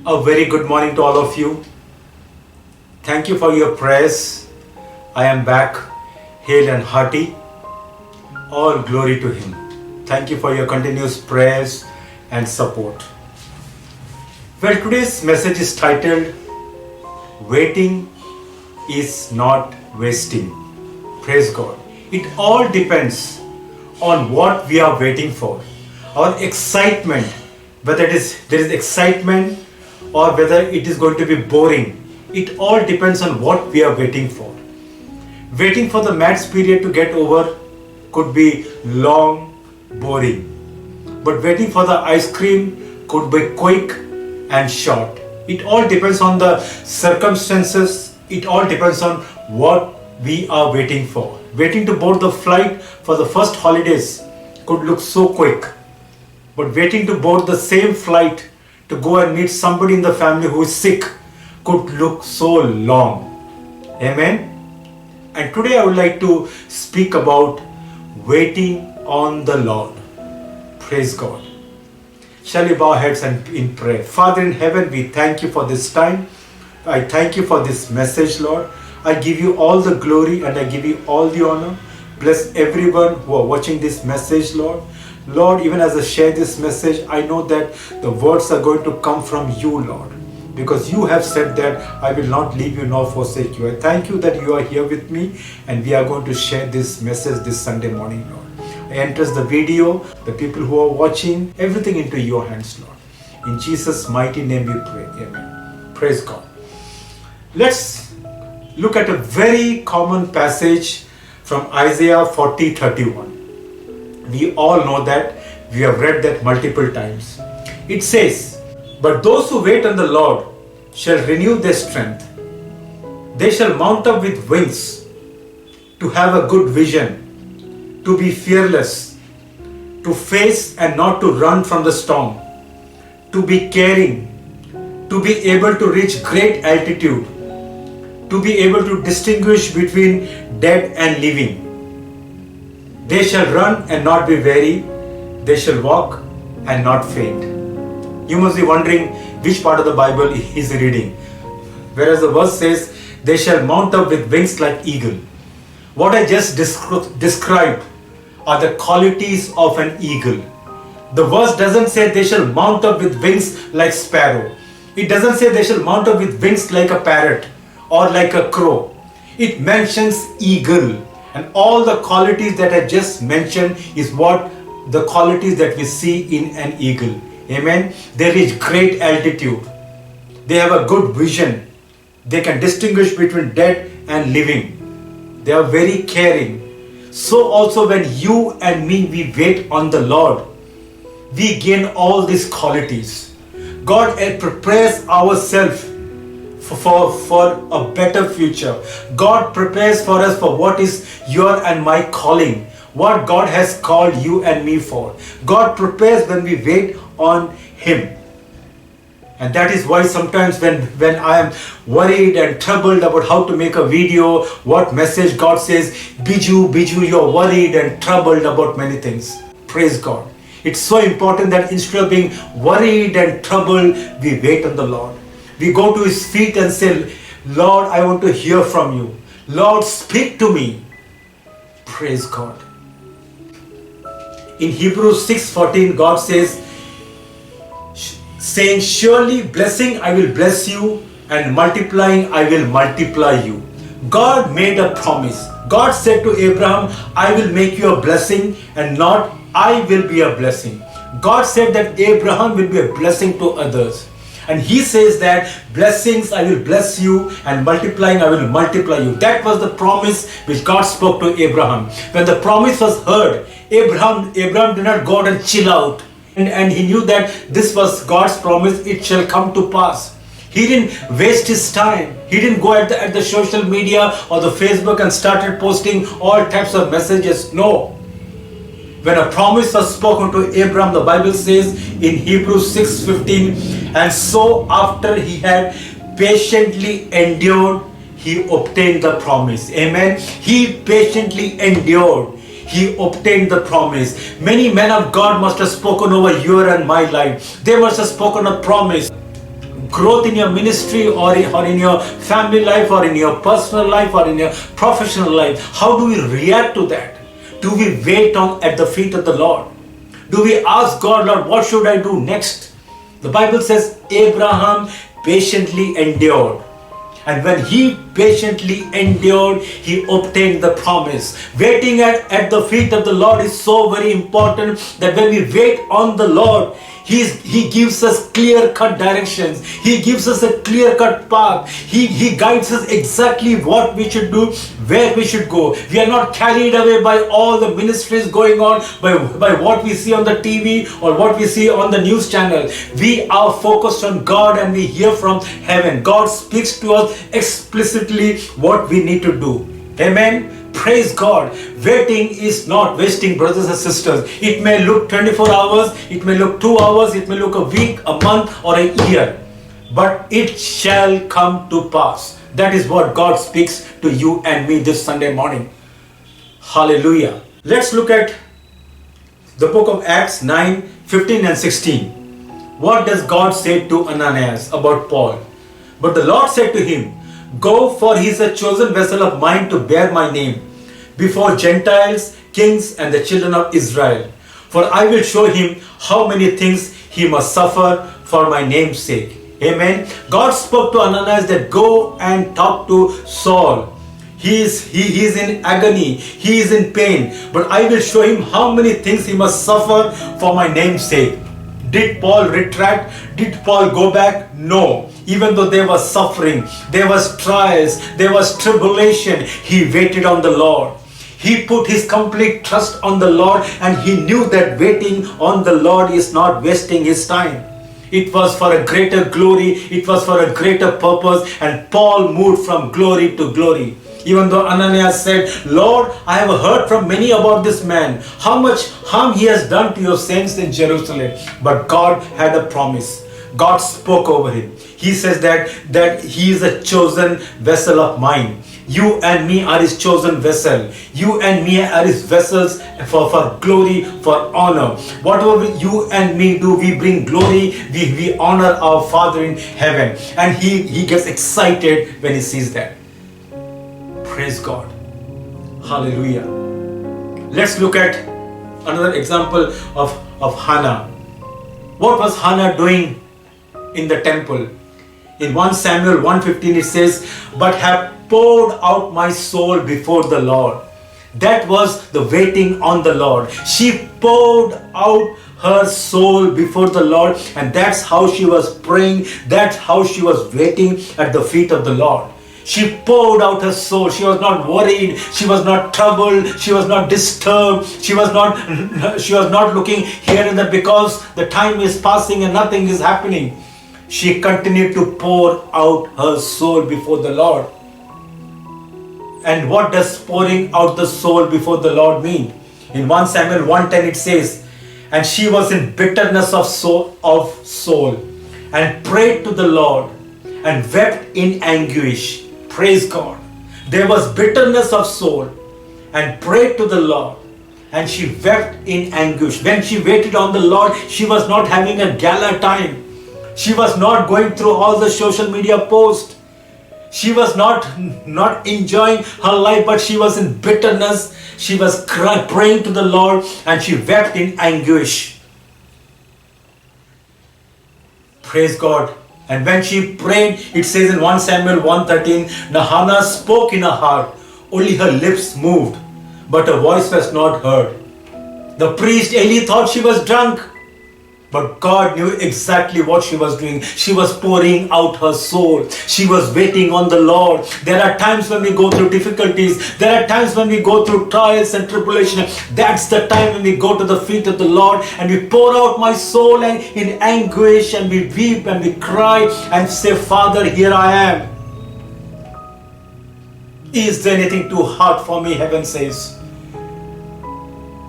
A very good morning to all of you. Thank you for your prayers. I am back, hale and hearty. All glory to Him. Thank you for your continuous prayers and support. Well, today's message is titled, Waiting is Not Wasting. Praise God. It all depends on what we are waiting for. Our excitement, whether there is excitement or whether it is going to be boring, it all depends on what we are waiting for. Waiting for the maths period to get over could be long, boring. But waiting for the ice cream could be quick and short. It all depends on the circumstances. It all depends on what we are waiting for. Waiting to board the flight for the first holidays could look so quick. But waiting to board the same flight to go and meet somebody in the family who is sick could look so long. Amen. And today I would like to speak about waiting on the Lord. Praise God. Shall we bow our heads and in prayer? Father in heaven, we thank you for this time. I thank you for this message, Lord. I give you all the glory and I give you all the honor. Bless everyone who are watching this message, Lord. Lord, even as I share this message, I know that the words are going to come from you, Lord. Because you have said that I will not leave you nor forsake you. I thank you that you are here with me and we are going to share this message this Sunday morning, Lord. I entrust the video, the people who are watching, everything into your hands, Lord. In Jesus' mighty name we pray. Amen. Praise God. Let's look at a very common passage from Isaiah 40:31. We all know that. We have read that multiple times. It says, "But those who wait on the Lord shall renew their strength. They shall mount up with wings, to have a good vision, to be fearless, to face and not to run from the storm, to be caring, to be able to reach great altitude, to be able to distinguish between dead and living. They shall run and not be weary. They shall walk and not faint." You must be wondering which part of the Bible he is reading. Whereas the verse says, "They shall mount up with wings like eagle." What I just described are the qualities of an eagle. The verse doesn't say they shall mount up with wings like sparrow. It doesn't say they shall mount up with wings like a parrot or like a crow. It mentions eagle. And all the qualities that I just mentioned is what the qualities that we see in an eagle. Amen. They reach great altitude. They have a good vision. They can distinguish between dead and living. They are very caring. So also when you and me, we wait on the Lord, we gain all these qualities. God prepares ourselves for a better future. God prepares for us for what is your and my calling, what God has called you and me for. God prepares when we wait on Him. And that is why sometimes when I am worried and troubled about how to make a video, what message God says, Biju, you're worried and troubled about many things. Praise God. It's so important that instead of being worried and troubled, we wait on the Lord. We go to His feet and say, "Lord, I want to hear from you. Lord, speak to me." Praise God. In Hebrews 6:14, God says, saying, "Surely blessing I will bless you, and multiplying I will multiply you." God made a promise. God said to Abraham, "I will make you a blessing and not I will be a blessing." God said that Abraham will be a blessing to others. And He says that blessings I will bless you and multiplying I will multiply you. That was the promise which God spoke to Abraham. When the promise was heard, Abraham did not go out and chill out. And he knew that this was God's promise, it shall come to pass. He didn't waste his time. He didn't go at the social media or the Facebook and started posting all types of messages. No. When a promise was spoken to Abraham, the Bible says in Hebrews 6:15, "And so after he had patiently endured, he obtained the promise." Amen. He patiently endured. He obtained the promise. Many men of God must have spoken over your and my life. They must have spoken a promise. growth in your ministry or in your family life or in your personal life or in your professional life, how do we react to that? Do we wait on at the feet of the Lord? Do we ask God, Lord, what should I do next? The Bible says Abraham patiently endured. And when he patiently endured, he obtained the promise. Waiting at the feet of the Lord is so very important that when we wait on the Lord, He gives us clear-cut directions. He gives us a clear-cut path. He guides us exactly what we should do, where we should go. We are not carried away by all the ministries going on, by what we see on the TV or what we see on the news channel. We are focused on God and we hear from heaven. God speaks to us explicitly what we need to do. Amen. Praise God. Waiting is not wasting, brothers and sisters. It may look 24 hours, it may look 2 hours, it may look a week, a month, or a year, but it shall come to pass. That is what God speaks to you and me this Sunday morning. Hallelujah. Let's look at the book of Acts 9, 15 and 16. What does God say to Ananias about Paul? But the Lord said to him, "Go, for he is a chosen vessel of mine to bear my name before Gentiles, kings, and the children of Israel. For I will show him how many things he must suffer for my name's sake." Amen. God spoke to Ananias that go and talk to Saul. He is in agony. He is in pain. But I will show him how many things he must suffer for my name's sake. Did Paul retract? Did Paul go back? No. Even though there was suffering, there was trials, there was tribulation, he waited on the Lord. He put his complete trust on the Lord, and he knew that waiting on the Lord is not wasting his time. It was for a greater glory, it was for a greater purpose, and Paul moved from glory to glory. Even though Ananias said, "Lord, I have heard from many about this man, how much harm he has done to your saints in Jerusalem." But God had a promise. God spoke over him. He says that he is a chosen vessel of mine. You and me are his chosen vessel. You and me are his vessels for glory, for honor. Whatever you and me do, we bring glory, we honor our Father in heaven. And he gets excited when he sees that. Praise God. Hallelujah. Let's look at another example of Hannah. What was Hannah doing in the temple? In 1 Samuel 1:15 it says, "But have poured out my soul before the Lord." That was the waiting on the Lord. She poured out her soul before the Lord, and that's how she was praying. That's how she was waiting at the feet of the Lord. She poured out her soul. She was not worried. She was not troubled. She was not disturbed. She was not looking here and there because the time is passing and nothing is happening. She continued to pour out her soul before the Lord. And what does pouring out the soul before the Lord mean? In 1 Samuel 1:10 it says, "And she was in bitterness of soul and prayed to the Lord and wept in anguish." Praise God. There was bitterness of soul and prayed to the Lord, and she wept in anguish. When she waited on the Lord, she was not having a gala time. She was not going through all the social media posts. She was not enjoying her life, but she was in bitterness. She was praying to the Lord, and she wept in anguish. Praise God. And when she prayed, it says in 1 Samuel 1:13, "Now Hannah spoke in her heart, only her lips moved, but her voice was not heard." The priest Eli thought she was drunk, but God knew exactly what she was doing. She was pouring out her soul. She was waiting on the Lord. There are times when we go through difficulties. There are times when we go through trials and tribulation. That's the time when we go to the feet of the Lord and we pour out my soul and in anguish, and we weep and we cry and say, "Father, here I am. Is there anything too hard for me?" Heaven says.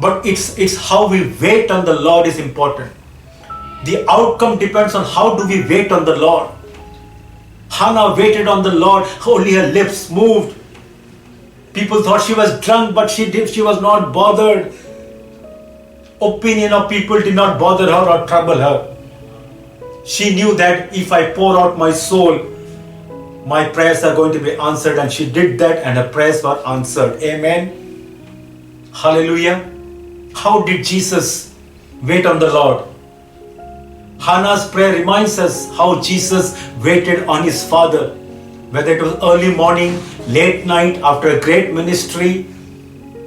But it's how we wait on the Lord is important. The outcome depends on how do we wait on the Lord. Hannah waited on the Lord, only her lips moved. People thought she was drunk, but she was not bothered. Opinion of people did not bother her or trouble her. She knew that if I pour out my soul, my prayers are going to be answered, and she did that and her prayers were answered. Amen. Hallelujah. How did Jesus wait on the Lord? Hannah's prayer reminds us how Jesus waited on his Father. Whether it was early morning, late night, after a great ministry,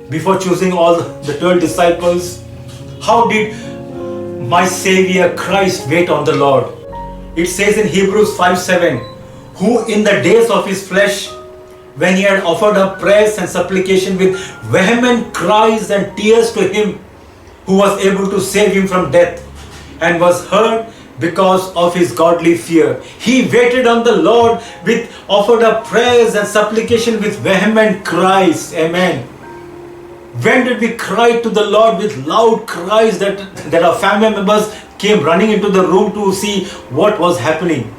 before choosing all the 12 disciples. How did my Savior Christ wait on the Lord? It says in Hebrews 5:7, who in the days of his flesh, when he had offered up prayers and supplication with vehement cries and tears to him who was able to save him from death, and was heard because of his godly fear. He waited on the Lord with offered up prayers and supplication with vehement cries. Amen. When did we cry to the Lord with loud cries that our family members came running into the room to see what was happening?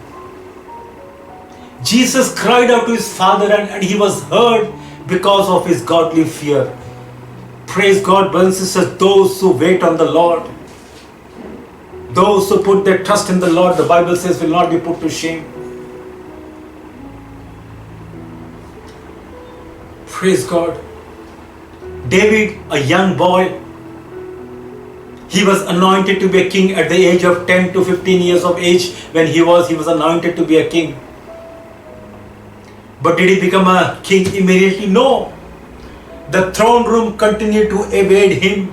Jesus cried out to his Father and he was heard because of his godly fear. Praise God, brothers and sisters, those who wait on the Lord, those who put their trust in the Lord, the Bible says, will not be put to shame. Praise God. David, a young boy, he was anointed to be a king at the age of 10 to 15 years of age. When he was anointed to be a king. But did he become a king immediately? No. The throne room continued to evade him.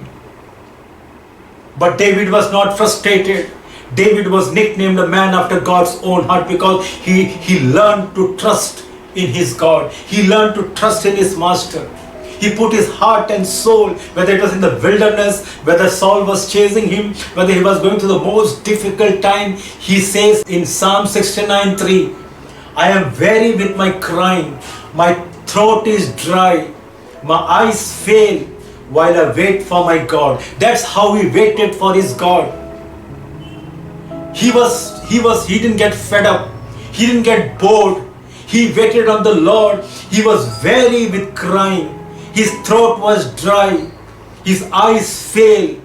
But David was not frustrated. David was nicknamed a man after God's own heart because he learned to trust in his God. He learned to trust in his master. He put his heart and soul, whether it was in the wilderness, whether Saul was chasing him, whether he was going through the most difficult time. He says in Psalm 69:3, I am weary with my crying, my throat is dry, my eyes fail while I wait for my God. That's how he waited for his God. He didn't get fed up. He didn't get bored. He waited on the Lord. He was weary with crying. His throat was dry. His eyes failed.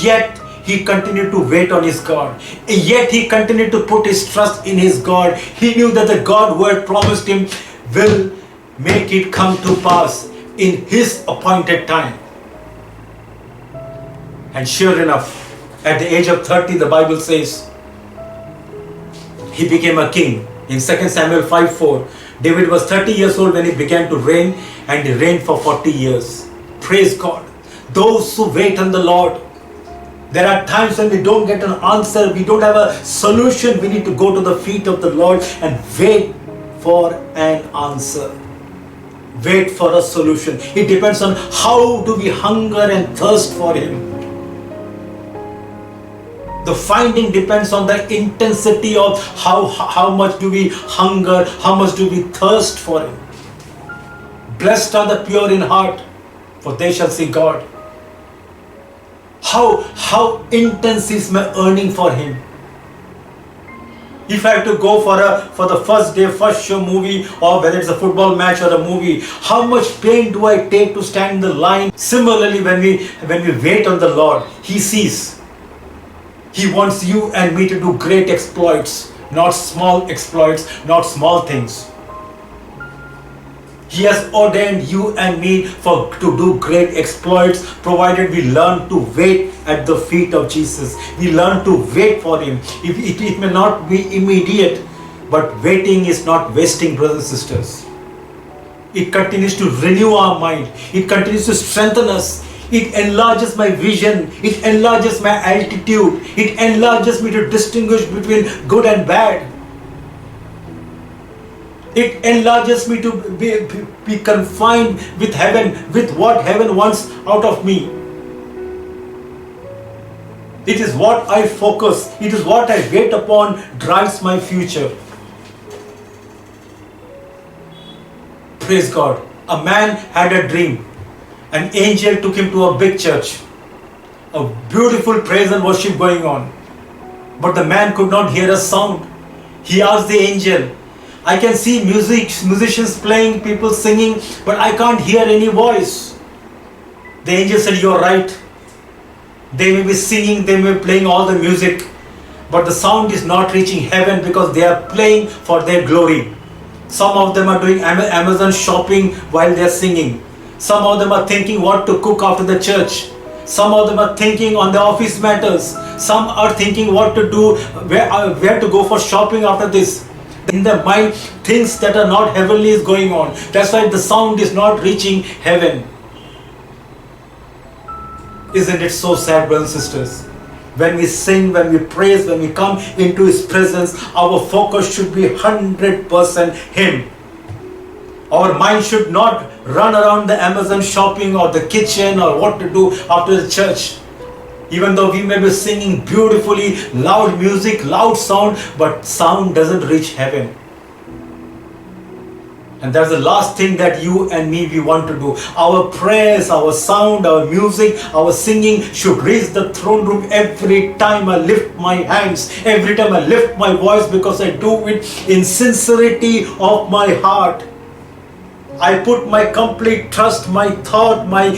Yet he continued to wait on his God. Yet he continued to put his trust in his God. He knew that the God who had promised him will make it come to pass in his appointed time. And sure enough, at the age of 30, the Bible says, he became a king. In 2 Samuel 5:4, David was 30 years old when he began to reign, and he reigned for 40 years. Praise God. Those who wait on the Lord, there are times when we don't get an answer, we don't have a solution. We need to go to the feet of the Lord and wait for an answer. Wait for a solution. It depends on how do we hunger and thirst for Him. The finding depends on the intensity of how much do we hunger, how much do we thirst for Him. Blessed are the pure in heart, for they shall see God. How intense is my yearning for Him? If I have to go for the first day, first show movie, or whether it's a football match or a movie, how much pain do I take to stand in the line? Similarly, when we wait on the Lord, He sees. He wants you and me to do great exploits, not small exploits, not small things. He has ordained you and me to do great exploits, provided we learn to wait at the feet of Jesus. We learn to wait for Him. It may not be immediate, but waiting is not wasting, brothers and sisters. It continues to renew our mind. It continues to strengthen us. It enlarges my vision. It enlarges my altitude. It enlarges me to distinguish between good and bad. It enlarges me to be confined with heaven, with what heaven wants out of me. It is what I focus, it is what I wait upon drives my future. Praise God. A man had a dream. An angel took him to a big church. A beautiful praise and worship going on. But the man could not hear a sound. He asked the angel, I can see musicians playing, people singing, but I can't hear any voice. The angel said, you're right. They may be singing, they may be playing all the music, but the sound is not reaching heaven because they are playing for their glory. Some of them are doing Amazon shopping while they are singing. Some of them are thinking what to cook after the church. Some of them are thinking on the office matters. Some are thinking what to do, where to go for shopping after this. In their mind, things that are not heavenly is going on. That's why the sound is not reaching heaven. Isn't it so sad, brothers and sisters? When we sing, when we praise, when we come into His presence, our focus should be 100% Him. Our mind should not run around the Amazon shopping or the kitchen or what to do after the church. Even though we may be singing beautifully, loud music, loud sound, but sound doesn't reach heaven. And that's the last thing that you and me, we want to do. Our prayers, our sound, our music, our singing should reach the throne room every time I lift my hands, every time I lift my voice, because I do it in sincerity of my heart. I put my complete trust, my thought, my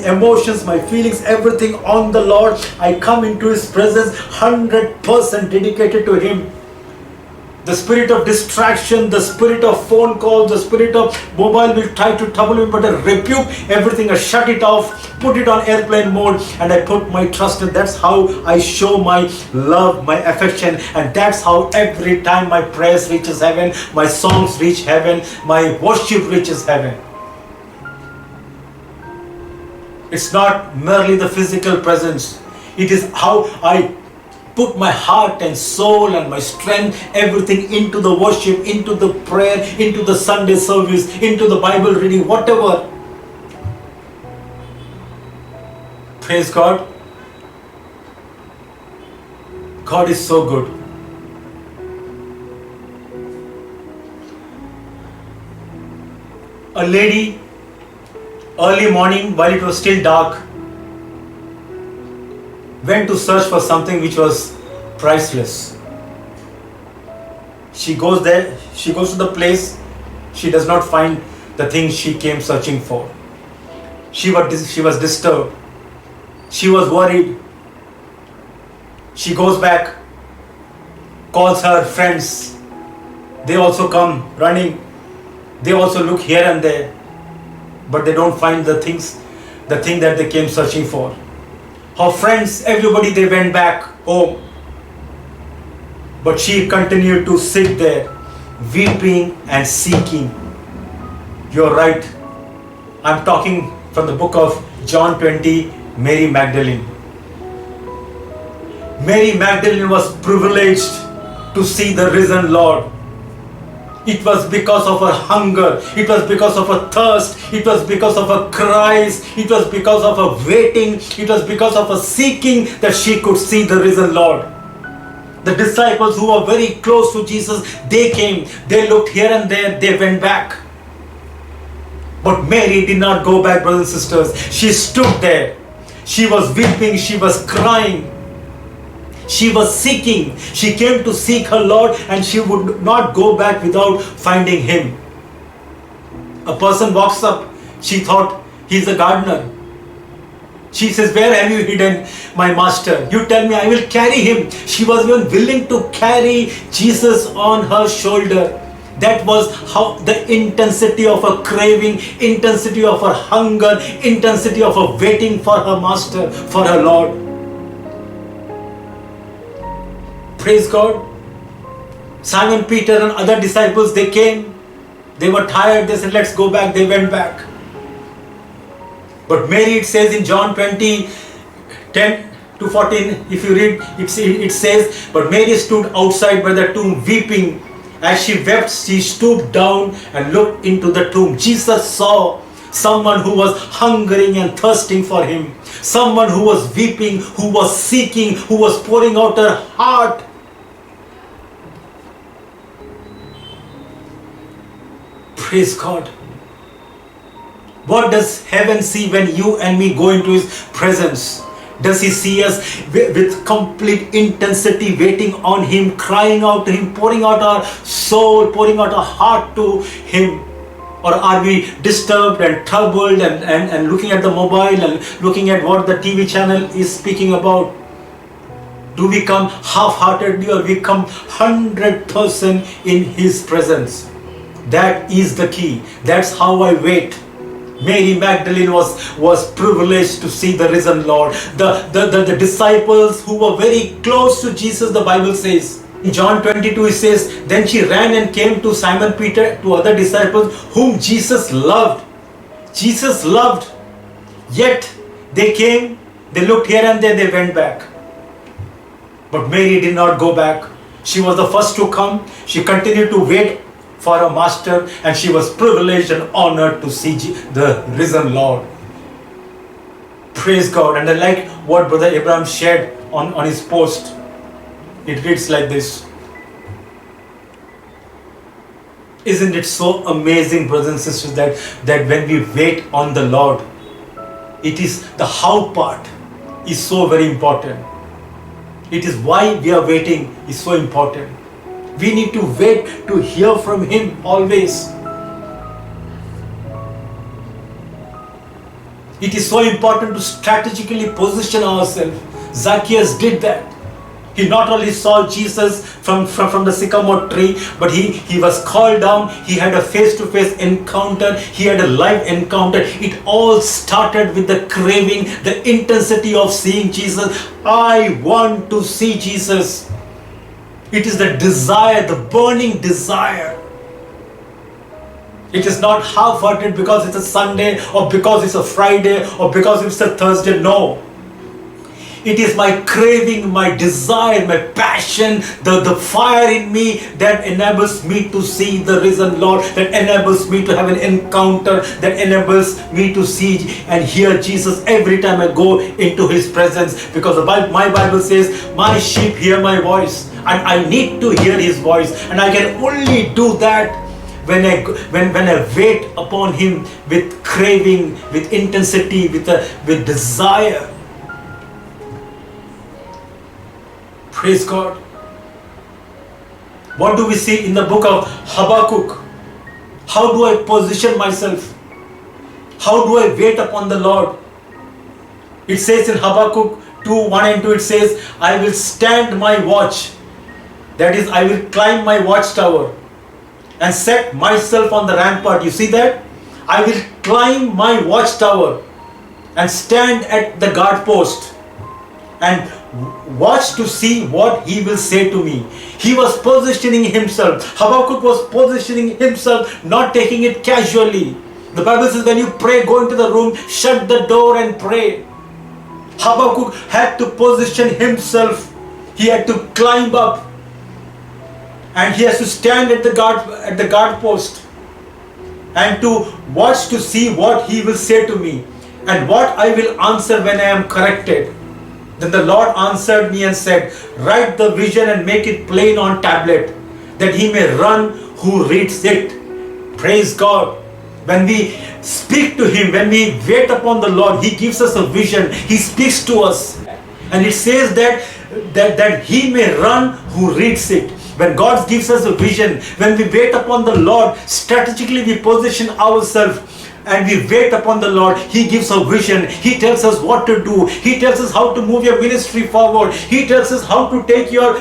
emotions, my feelings, everything on the Lord. I come into His presence 100% dedicated to Him. The spirit of distraction, the spirit of phone calls, the spirit of mobile will try to trouble me, but I rebuke everything, I shut it off, put it on airplane mode, and I put my trust in. That's how I show my love, my affection, and that's how every time my prayers reaches heaven, my songs reach heaven, my worship reaches heaven. It's not merely the physical presence. It is how I put my heart and soul and my strength, everything into the worship, into the prayer, into the Sunday service, into the Bible reading, whatever. Praise God. God is so good. A lady, early morning, while it was still dark, went to search for something which was priceless. She goes there, she goes to the place, she does not find the thing she came searching for. She was disturbed. She was worried. She goes back, calls her friends. They also come running. They also look here and there, but they don't find the thing that they came searching for. Her friends, everybody, they went back home. But she continued to sit there, weeping and seeking. You're right. I'm talking from the book of John 20, Mary Magdalene. Mary Magdalene was privileged to see the risen Lord. It was because of her hunger, it was because of her thirst, it was because of her cries, it was because of her waiting, it was because of her seeking that she could see the risen Lord. The disciples who were very close to Jesus, they came, they looked here and there, they went back. But Mary did not go back, brothers and sisters. She stood there. She was weeping, she was crying. She was seeking. She came to seek her Lord, and she would not go back without finding Him. A person walks up. She thought he's a gardener. She says, "Where have you hidden my master? You tell me, I will carry him." She was even willing to carry Jesus on her shoulder. That was how the intensity of her craving, intensity of her hunger, intensity of her waiting for her master, for her Lord. Praise God. Simon Peter and other disciples, they came. They were tired. They said, "Let's go back." They went back. But Mary, it says in John 20, 10 to 14, if you read, it says, "But Mary stood outside by the tomb weeping. As she wept, she stooped down and looked into the tomb." Jesus saw someone who was hungering and thirsting for Him. Someone who was weeping, who was seeking, who was pouring out her heart. Praise God. What does heaven see when you and me go into His presence? Does He see us with complete intensity, waiting on Him, crying out to Him, pouring out our soul, pouring out our heart to Him? Or are we disturbed and troubled and looking at the mobile and looking at what the TV channel is speaking about? Do we come half-heartedly or we come 100% in His presence? That is the key. That's how I wait. Mary Magdalene was privileged to see the risen Lord. The disciples who were very close to Jesus, the Bible says. In John 22 it says, then she ran and came to Simon Peter, to other disciples whom Jesus loved. Jesus loved. Yet they came, they looked here and there, they went back. But Mary did not go back. She was the first to come. She continued to wait for her master, and she was privileged and honored to see the risen Lord. Praise God. And I like what Brother Abraham shared on his post. It reads like this. Isn't it so amazing, brothers and sisters, that when we wait on the Lord, it is the how part is so very important. It is why we are waiting is so important. We need to wait to hear from Him always. It is so important to strategically position ourselves. Zacchaeus did that. He not only saw Jesus from the sycamore tree, but he was called down. He had a face-to-face encounter. He had a live encounter. It all started with the craving, the intensity of seeing Jesus. I want to see Jesus. It is the desire, the burning desire. It is not half-hearted because it's a Sunday or because it's a Friday or because it's a Thursday. No. It is my craving, my desire, my passion, the fire in me that enables me to see the risen Lord, that enables me to have an encounter, that enables me to see and hear Jesus every time I go into His presence. Because my Bible says, my sheep hear my voice, and I need to hear His voice, and I can only do that when I wait upon Him with craving, with intensity, with desire. Praise God. What do we see in the book of Habakkuk? How do I position myself? How do I wait upon the Lord? It says in Habakkuk 2:1 and 2, it says, I will stand my watch. That is, I will climb my watchtower and set myself on the rampart. You see that? I will climb my watchtower and stand at the guard post and watch to see what He will say to me. He was positioning himself. Habakkuk was positioning himself, not taking it casually. The Bible says when you pray, go into the room, shut the door and pray. Habakkuk had to position himself. He had to climb up. And he has to stand at the guard post and to watch to see what He will say to me and what I will answer when I am corrected. Then the Lord answered me and said, write the vision and make it plain on tablet, that he may run who reads it. Praise God. When we speak to Him, when we wait upon the Lord, He gives us a vision. He speaks to us. And it says that He may run who reads it. When God gives us a vision, when we wait upon the Lord, strategically we position ourselves and we wait upon the Lord. He gives a vision. He tells us what to do. He tells us how to move your ministry forward. He tells us how to take your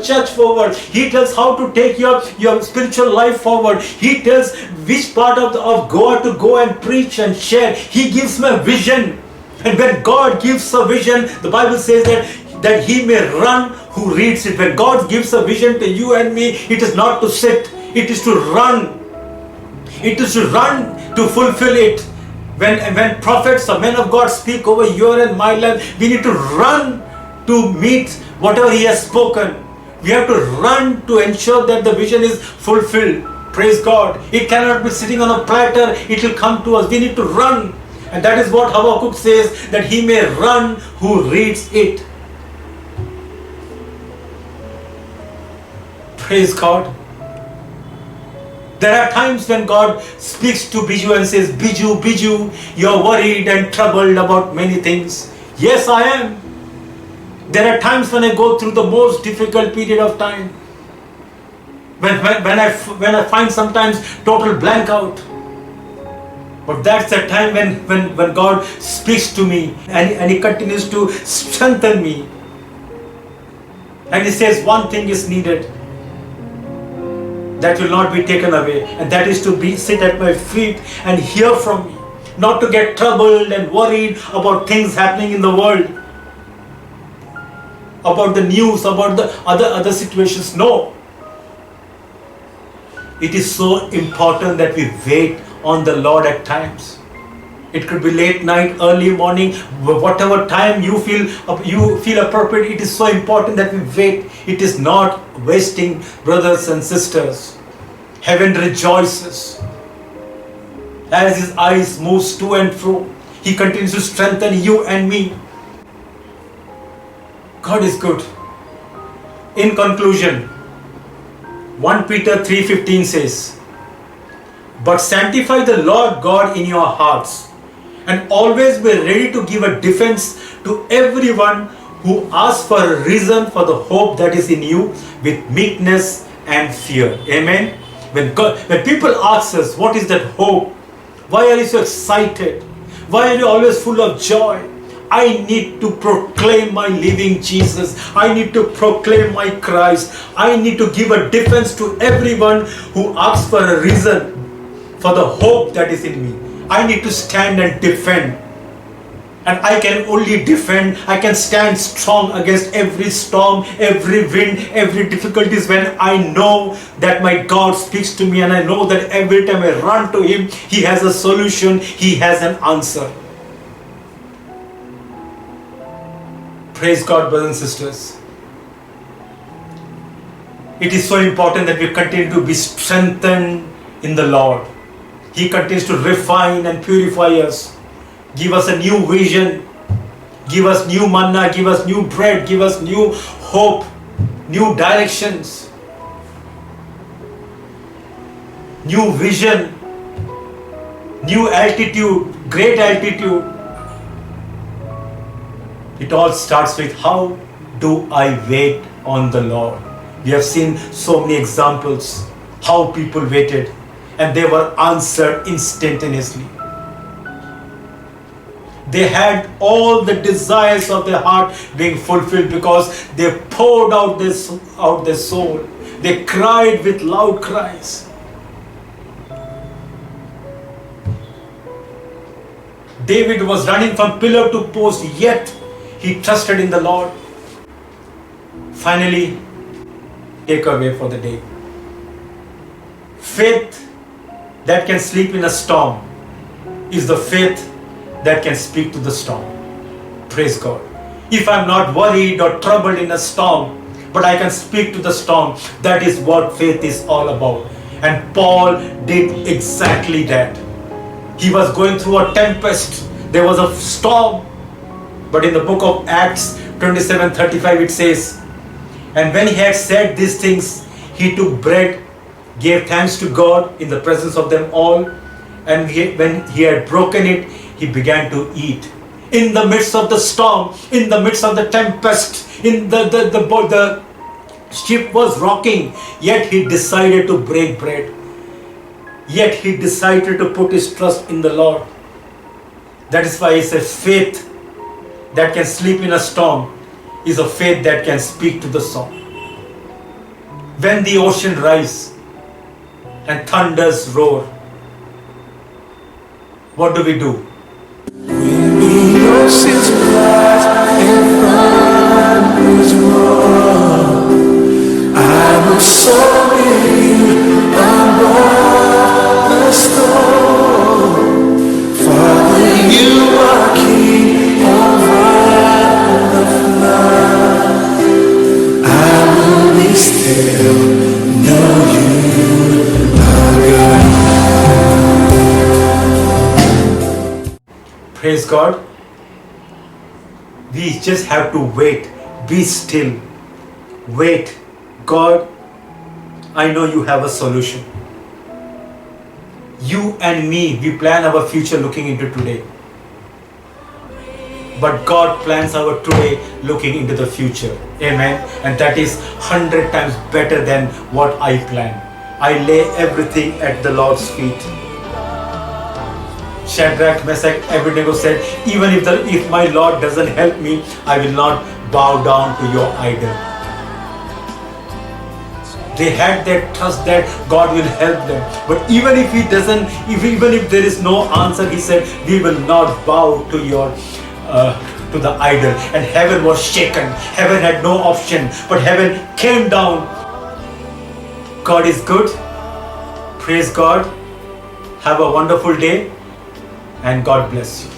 church forward. He tells how to take your spiritual life forward. He tells which part of God to go and preach and share. He gives me a vision. And when God gives a vision, the Bible says that He may run who reads it. When God gives a vision to you and me, it is not to sit. It is to run. It is to run to fulfill it. When prophets or men of God speak over your and my life, we need to run to meet whatever He has spoken. We have to run to ensure that the vision is fulfilled. Praise God. It cannot be sitting on a platter. It will come to us. We need to run. And that is what Habakkuk says, that he may run who reads it. Praise God. There are times when God speaks to Biju and says, Biju, you're worried and troubled about many things. Yes, I am. There are times when I go through the most difficult period of time. When I find sometimes total blank out. But that's the time when God speaks to me and He continues to strengthen me. And he says one thing is needed that will not be taken away, and that is to be sit at my feet and hear from me, not to get troubled and worried about things happening in the world, about the news, about the other situations. No, it is so important that we wait on the Lord at times. It could be late night, early morning, whatever time you feel appropriate. It is so important that we wait. It is not wasting, brothers and sisters. Heaven rejoices as His eyes moves to and fro. He continues to strengthen you and me. God is good. In conclusion, 1 Peter 3:15 says, "But sanctify the Lord God in your hearts, and always be ready to give a defense to everyone who asks for a reason for the hope that is in you with meekness and fear." Amen. When people ask us, what is that hope? Why are you so excited? Why are you always full of joy? I need to proclaim my living Jesus. I need to proclaim my Christ. I need to give a defense to everyone who asks for a reason for the hope that is in me. I need to stand and defend. And I can only defend, I can stand strong against every storm, every wind, every difficulties when I know that my God speaks to me, and I know that every time I run to Him, He has a solution, He has an answer. Praise God, brothers and sisters. It is so important that we continue to be strengthened in the Lord. He continues to refine and purify us, give us a new vision, give us new manna, give us new bread, give us new hope, new directions, new vision, new altitude, great altitude. It all starts with, how do I wait on the Lord? We have seen so many examples how people waited and they were answered instantaneously. They had all the desires of their heart being fulfilled because they poured out their soul. They cried with loud cries. David was running from pillar to post, yet he trusted in the Lord. Finally, take away for the day. Faith that can sleep in a storm is the faith that can speak to the storm. Praise God. If I'm not worried or troubled in a storm, but I can speak to the storm, that is what faith is all about. And Paul did exactly that. He was going through a tempest. There was a storm. But in the book of Acts 27:35 it says, "And when he had said these things, he took bread, gave thanks to God in the presence of them all, and when he had broken it, he began to eat." In the midst of the storm, in the midst of the tempest, in the ship was rocking, yet he decided to break bread. Yet he decided to put his trust in the Lord. That is why it's a faith that can sleep in a storm is a faith that can speak to the storm. When the ocean rise and thunders roar, what do we do? When the oceans rise and thunders roar, I will soar with you above the storm. Father, you are King over the flood. I will be still, know you are God. Praise God. We just have to wait. Be still. Wait. God, I know you have a solution. You and me, we plan our future looking into today. But God plans our today looking into the future. Amen. And that is 100 times better than what I plan. I lay everything at the Lord's feet. Shadrach, Meshach, Abednego said, even if my Lord doesn't help me, I will not bow down to your idol. They had that trust that God will help them. But even if He doesn't, even if there is no answer, He said, we will not bow to to the idol. And heaven was shaken. Heaven had no option, but heaven came down. God is good. Praise God. Have a wonderful day, and God bless you.